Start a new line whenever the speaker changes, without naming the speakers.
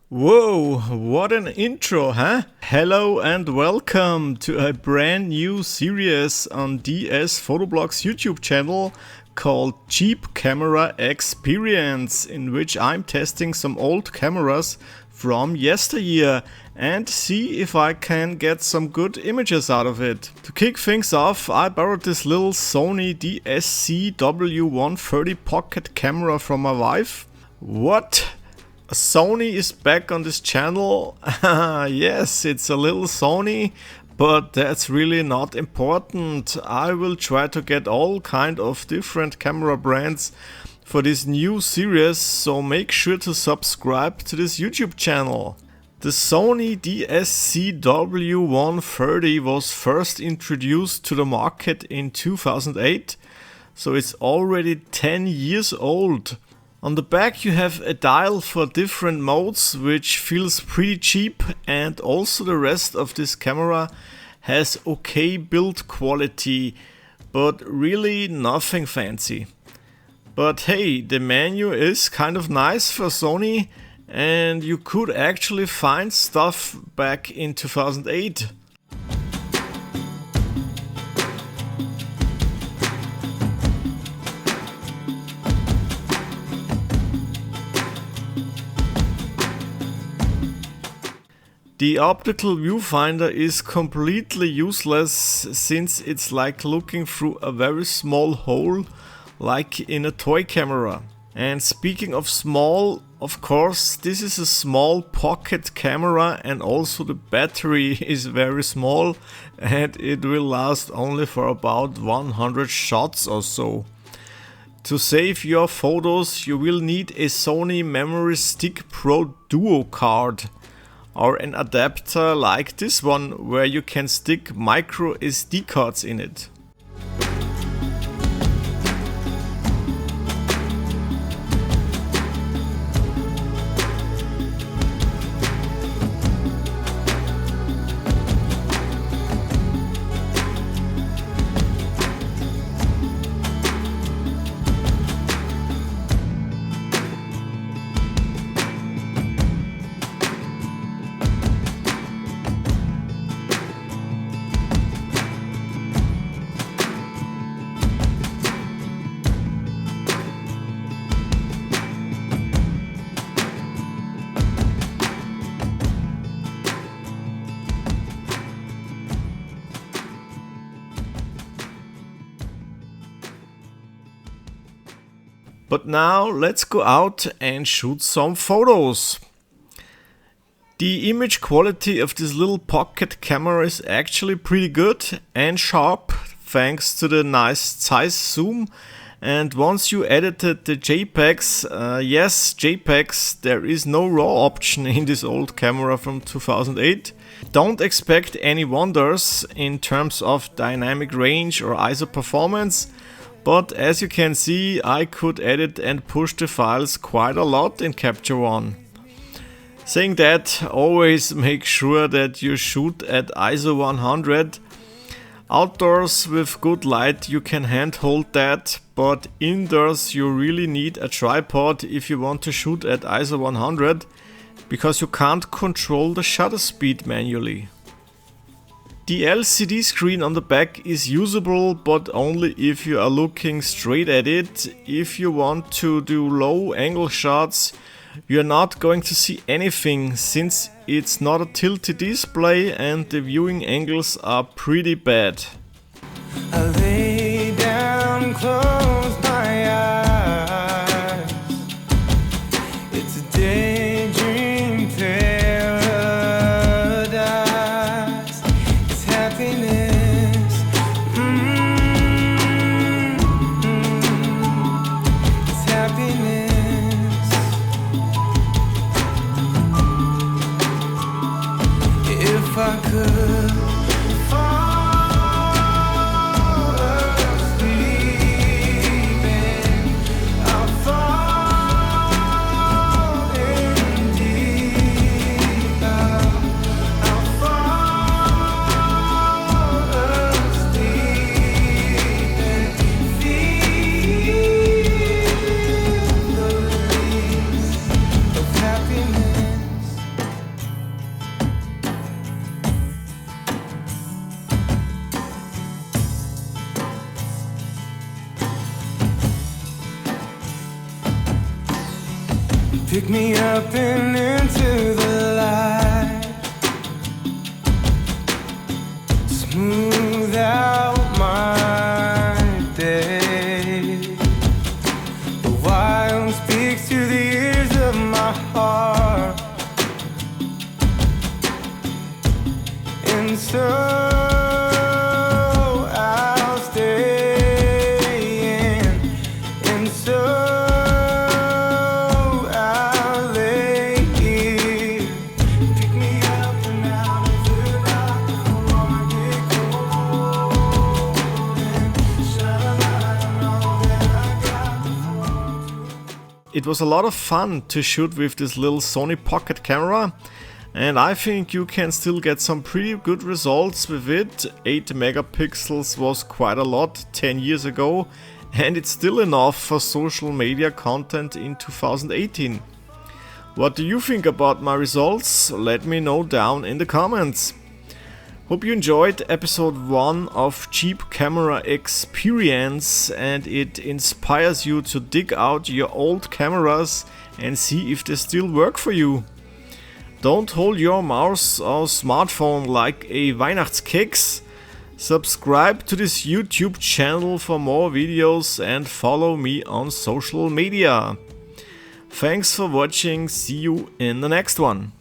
Whoa, what an intro, huh? Hello and welcome to a brand new series on DS Photoblog's YouTube channel called Cheap Camera Experience, in which I'm testing some old cameras from yesteryear and see if I can get some good images out of it. To kick things off, I borrowed this little Sony DSC-W130 pocket camera from my wife. What? Sony is back on this channel. Yes, it's a little Sony, but that's really not important. I will try to get all kind of different camera brands for this new series, so make sure to subscribe to this YouTube channel. The Sony DSC-W130 was first introduced to the market in 2008, so it's already 10 years old. On the back you have a dial for different modes, which feels pretty cheap, and also the rest of this camera has okay build quality, but really nothing fancy. But hey, the menu is kind of nice for Sony, and you could actually find stuff back in 2008. The optical viewfinder is completely useless, since it's like looking through a very small hole, like in a toy camera. And speaking of small, of course, this is a small pocket camera, and also the battery is very small and it will last only for about 100 shots or so. To save your photos, you will need a Sony Memory Stick Pro Duo card, or an adapter like this one, where you can stick micro SD cards in it. But now let's go out and shoot some photos. The image quality of this little pocket camera is actually pretty good and sharp, thanks to the nice size zoom. And once you edited the JPEGs, yes, JPEGs, there is no RAW option in this old camera from 2008. Don't expect any wonders in terms of dynamic range or ISO performance. But as you can see, I could edit and push the files quite a lot in Capture One. Saying that, always make sure that you shoot at ISO 100. Outdoors with good light you can handhold that, but indoors you really need a tripod if you want to shoot at ISO 100, because you can't control the shutter speed manually. The LCD screen on the back is usable, but only if you are looking straight at it. If you want to do low angle shots, you're not going to see anything, since it's not a tilted display and the viewing angles are pretty bad.
I lay down, close my eyes. It's a daydream paradise. It's happiness. It's happiness. If I could fall asleep, I'll fall Pick me up and into the light. Smooth out my day. The wild speaks to the ears of my heart. And so I'll stay in, and so I'll lay here. Pick me up and out of the dark before I get cold, and shine a light on all that I got before.
It was a lot of fun to shoot with this little Sony pocket camera, and I think you can still get some pretty good results with it. 8 megapixels was quite a lot 10 years ago, and it's still enough for social media content in 2018. What do you think about my results? Let me know down in the comments. Hope you enjoyed episode 1 of Cheap Camera Experience and it inspires you to dig out your old cameras and see if they still work for you. Don't hold your mouse or smartphone like a Weihnachtskeks. Subscribe to this YouTube channel for more videos and follow me on social media. Thanks for watching, see you in the next one.